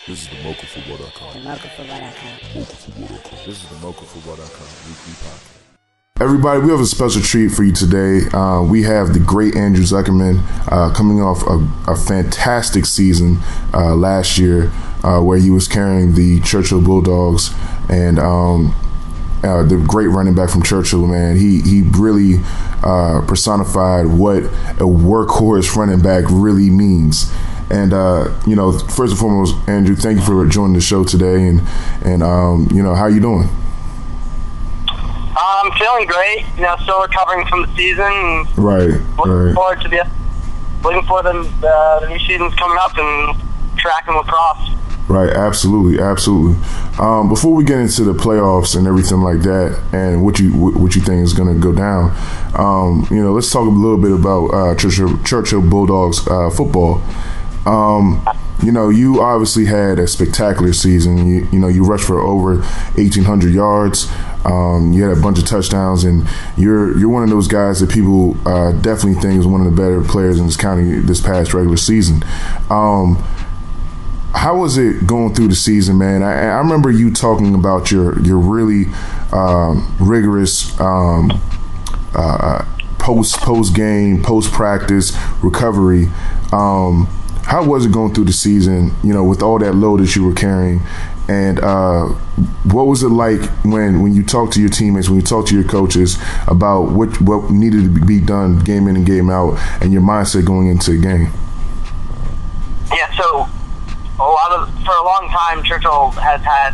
This is the mochafootball.com. The mochafootball.com. This is the mochafootball.com weekly podcast. Everybody, we have a special treat for you today. We have the great Andrew Zuckerman coming off a fantastic season last year where he was carrying the Chuchill Bulldogs and the great running back from Chuchill, man. He really personified what a workhorse running back really means. And, first and foremost, Andrew, thank you for joining the show today. And how you doing? I'm feeling great. Still recovering from the season. Right. Looking forward to the new season's coming up and track and lacrosse. Right, absolutely. Before we get into the playoffs and everything like that, and what you think is going to go down, let's talk a little bit about Chuchill Bulldogs football. You obviously had a spectacular season. You rushed for over 1,800 yards. You had a bunch of touchdowns, and you're one of those guys that people definitely think is one of the better players in this county this past regular season. How was it going through the season, man? I remember you talking about your really rigorous post game, post practice recovery. How was it going through the season, with all that load that you were carrying? And what was it like when you talked to your teammates, when you talked to your coaches about what needed to be done game in and game out and your mindset going into the game? Yeah, so for a long time, Chuchill has had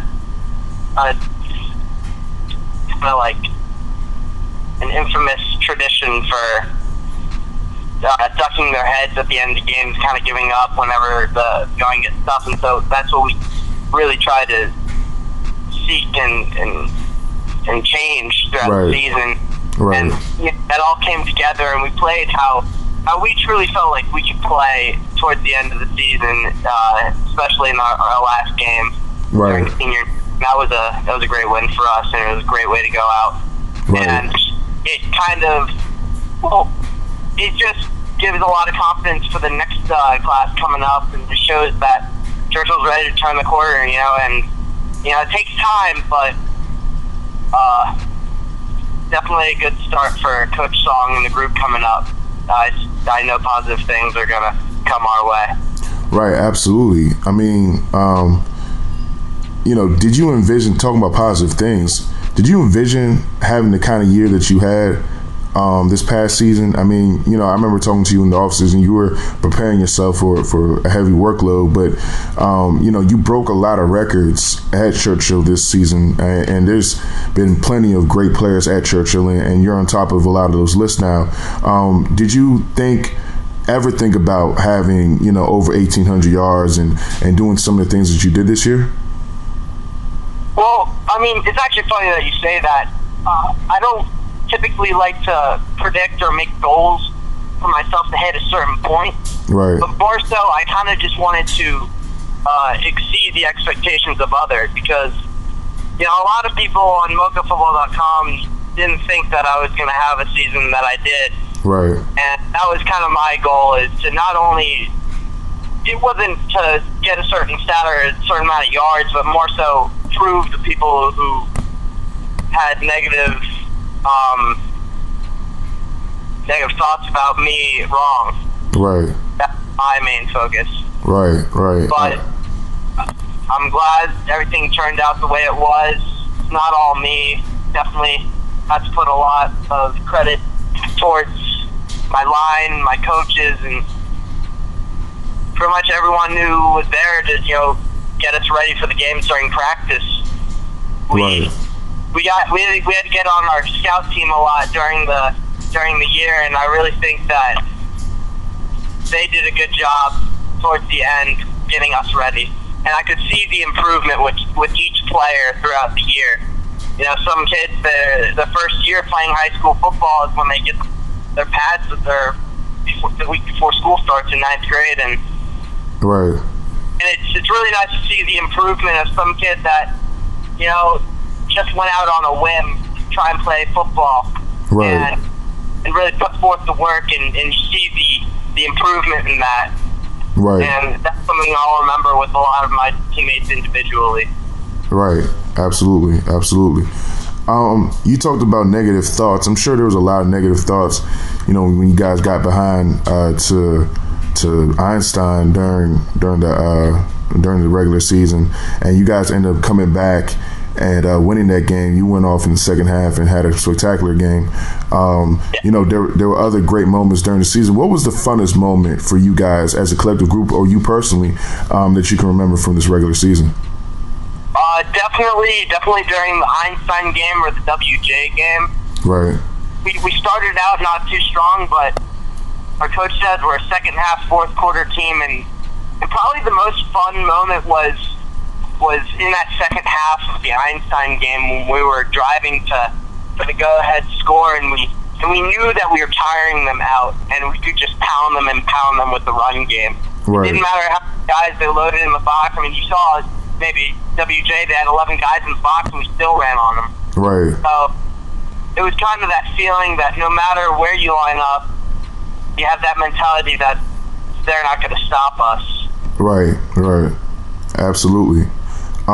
an infamous tradition for ducking their heads at the end of the games, kind of giving up whenever the going gets tough, and so that's what we really try to seek and change throughout the season. Right. And that all came together, and we played how we truly felt like we could play towards the end of the season, especially in our last game during the senior. That was a great win for us, and it was a great way to go out. Right. And it kind of it just gives a lot of confidence for the next class coming up, and just shows that Churchill's ready to turn the corner, and it takes time, but definitely a good start for Coach Song and the group coming up. I know positive things are going to come our way. Right, absolutely. I mean, did you envision, talking about positive things, did you envision having the kind of year that you had this past season? I mean, I remember talking to you in the offices, and you were preparing yourself for a heavy workload, but you broke a lot of records at Chuchill this season, and there's been plenty of great players at Chuchill, and you're on top of a lot of those lists now. Did you ever think about having over 1,800 yards and doing some of the things that you did this year? Well, I mean, it's actually funny that you say that. I don't typically like to predict or make goals for myself to hit a certain point. Right. But more so, I kind of just wanted to exceed the expectations of others, because a lot of people on mochafootball.com didn't think that I was going to have a season that I did. Right. And that was kind of my goal, is to not only, it wasn't to get a certain stat or a certain amount of yards, but more so prove to people who had negative thoughts about me wrong. Right. That's my main focus. Right. But I'm glad everything turned out the way it was. It's not all me. Definitely had to put a lot of credit towards my line, my coaches, and pretty much everyone who was there to get us ready for the games during practice. We had to get on our scout team a lot during the year, and I really think that they did a good job towards the end getting us ready. And I could see the improvement with each player throughout the year. Some kids, the first year playing high school football is when they get their pads the week before school starts in 9th grade, and it's really nice to see the improvement of some kids that just went out on a whim to try and play football, and really put forth the work, and you see the improvement in that. Right. And that's something I'll remember with a lot of my teammates individually. Right. Absolutely. Absolutely. You talked about negative thoughts. I'm sure there was a lot of negative thoughts, when you guys got behind to Einstein during the regular season, and you guys ended up coming back and winning that game. You went off in the second half and had a spectacular game. There were other great moments during the season. What was the funnest moment for you guys as a collective group, or you personally, that you can remember from this regular season? Definitely during the Einstein game or the WJ game. Right. We started out not too strong, but our coach said we're a second half, fourth quarter team, and probably the most fun moment was in that second half of the Einstein game when we were driving for the go-ahead score, and we knew that we were tiring them out, and we could just pound them with the run game. Right. It didn't matter how many guys they loaded in the box. I mean, you saw maybe WJ, they had 11 guys in the box, and we still ran on them. Right. So it was kind of that feeling that no matter where you line up, you have that mentality that they're not going to stop us. Right. Absolutely. A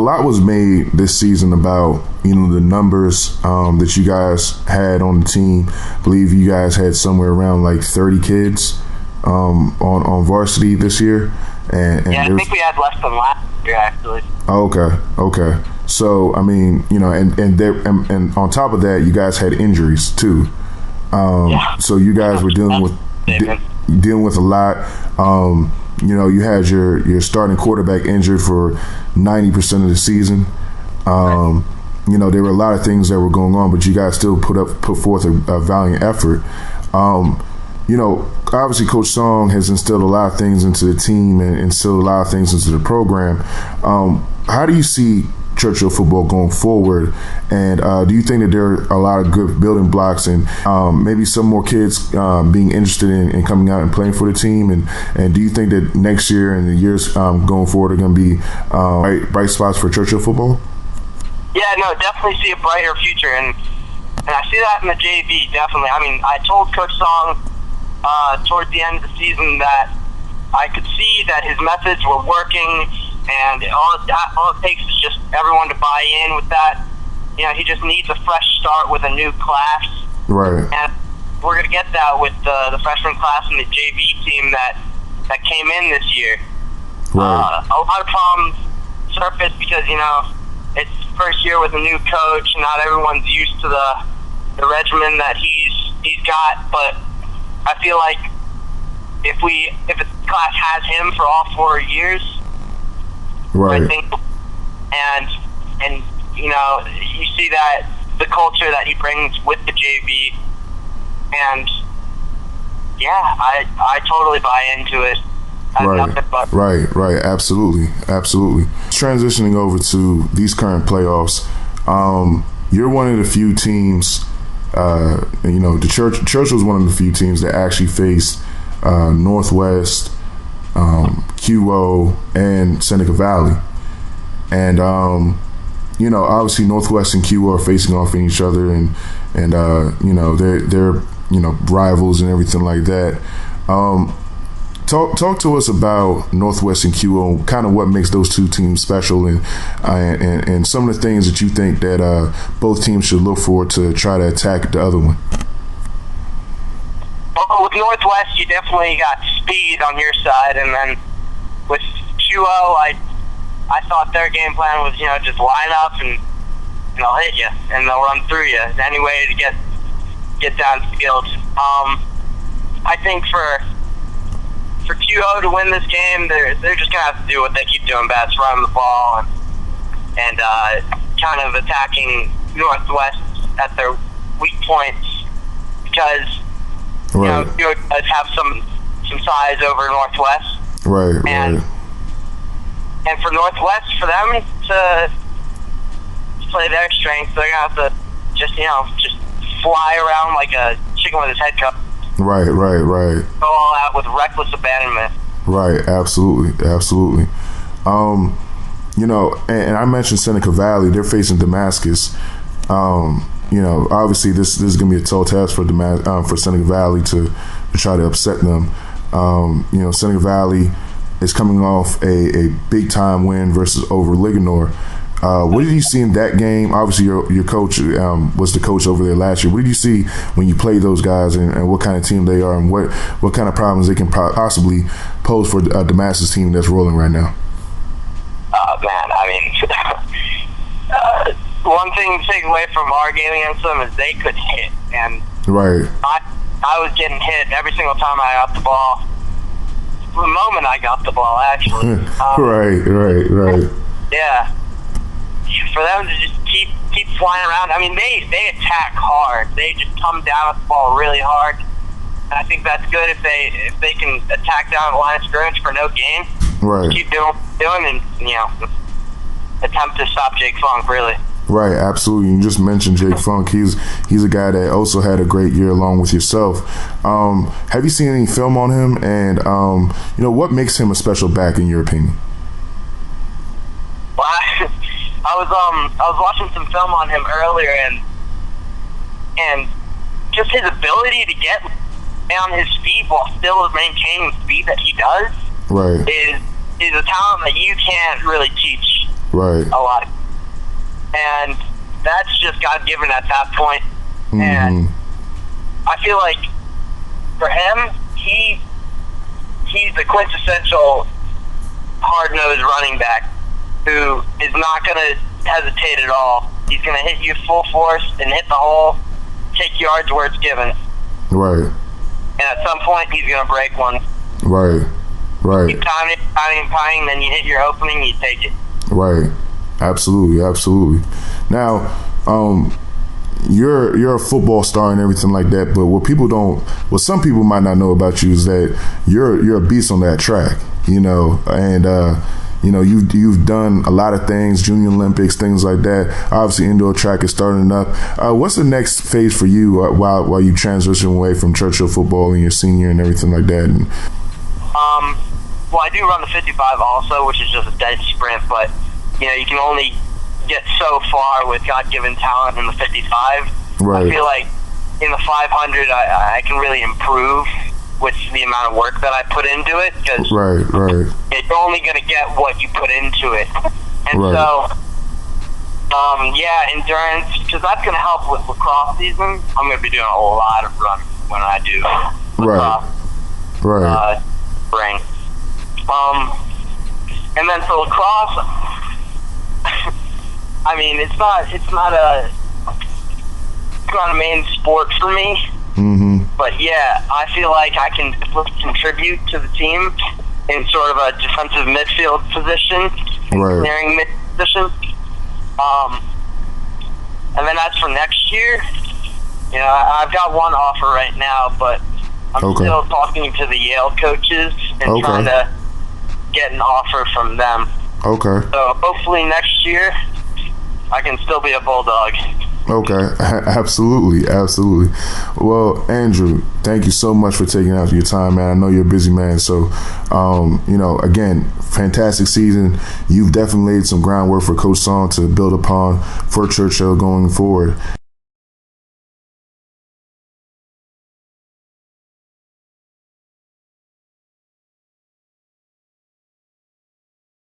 lot was made this season about, the numbers that you guys had on the team. I believe you guys had somewhere around like 30 kids on varsity this year. And I think we had less than last year, actually. Okay. So, I mean, and on top of that, you guys had injuries too. So you guys were dealing with a lot. You had your starting quarterback injured for 90% of the season. There were a lot of things that were going on, but you guys still put forth a valiant effort. Obviously Coach Song has instilled a lot of things into the team and instilled a lot of things into the program. How do you see Churchill football going forward? And do you think that there are a lot of good building blocks and maybe some more kids being interested in coming out and playing for the team? And do you think that next year and the years going forward are going to be bright spots for Churchill football? Yeah, no, definitely see a brighter future. And I see that in the JV, definitely. I mean, I told Coach Song towards the end of the season that I could see that his methods were working, and all it takes is just everyone to buy in with that. He just needs a fresh start with a new class. Right. And we're going to get that with the freshman class and the JV team that came in this year. Right. A lot of problems surfaced because, it's first year with a new coach. Not everyone's used to the regimen that he's got, but I feel like if a class has him for all 4 years, right. I think, and you see that the culture that he brings with the JV, and yeah, I totally buy into it. Right. Absolutely. Transitioning over to these current playoffs, you're one of the few teams. The Church was one of the few teams that actually faced Northwest, QO, and Seneca Valley, and obviously Northwest and QO are facing off in each other, and they're rivals and everything like that. Talk to us about Northwest and QO, kind of what makes those two teams special, and some of the things that you think that both teams should look for to try to attack the other one. Well, with Northwest, you definitely got speed on your side, and then with QO, I thought their game plan was just line up and they'll hit you and they'll run through you. Any way to get downfield. I think for QO to win this game, they're just gonna have to do what they keep doing best: run the ball and kind of attacking Northwest at their weak points, because QO does have some size over Northwest. Right. And for Northwest, for them to play their strength, they're gonna have to just fly around like a chicken with his head cut. Right. Go all out with reckless abandonment. Right, absolutely. And I mentioned Seneca Valley. They're facing Damascus. Obviously this is going to be a tall task for Seneca Valley to try to upset them. Seneca Valley is coming off a big time win versus over Ligonor. What did you see in that game? Obviously, your coach was the coach over there last year. What did you see when you played those guys, and what kind of team they are, and what kind of problems they can possibly pose for the Damascus team that's rolling right now? Man, I mean, one thing to take away from our game against them is they could hit, and right. I was getting hit every single time I got the ball. The moment I got the ball, actually. Right. Yeah. For them to just keep flying around. I mean, they attack hard. They just come down at the ball really hard. And I think that's good if they can attack down the line of scrimmage for no gain. Right. Keep doing and attempt to stop Jake Funk, really. Right, absolutely. You just mentioned Jake Funk. He's a guy that also had a great year along with yourself. Have you seen any film on him? And what makes him a special back in your opinion? Well, I was watching some film on him earlier, and just his ability to get on his feet while still maintaining the speed that he does, right, is a talent that you can't really teach, right, a lot. And that's just God given at that point. Mm-hmm. And I feel like for him, he's the quintessential hard-nosed running back who is not going to hesitate at all. He's going to hit you full force and hit the hole, take yards where it's given. Right. And at some point, he's going to break one. Right. Keep timing, then you hit your opening, you take it. Right. Absolutely. Now, you're a football star and everything like that, but what some people might not know about you is that you're a beast on that track, and you've done a lot of things, Junior Olympics, things like that. Obviously, indoor track is starting up. What's the next phase for you while you transition away from Churchill football and your senior and everything like that? Well, I do run the 55 also, which is just a dead sprint, but you can only get so far with God-given talent in the 55. Right. I feel like in the 500, I can really improve with the amount of work that I put into it, because right. you're only going to get what you put into it. And right. so, endurance, because that's going to help with lacrosse season. I'm going to be doing a lot of running when I do lacrosse. Right. Spring. And then for lacrosse, I mean, it's not a main sport for me. Mm-hmm. But yeah, I feel like I can contribute to the team in sort of a defensive midfield position, right, clearing mid position. And then as for next year, I've got one offer right now, but I'm still talking to the Yale coaches and trying to get an offer from them. Okay. So hopefully next year I can still be a Bulldog. Okay, absolutely. Well, Andrew, thank you so much for taking out your time, man. I know you're a busy man, so again, fantastic season. You've definitely laid some groundwork for Coach Song to build upon for Churchill going forward.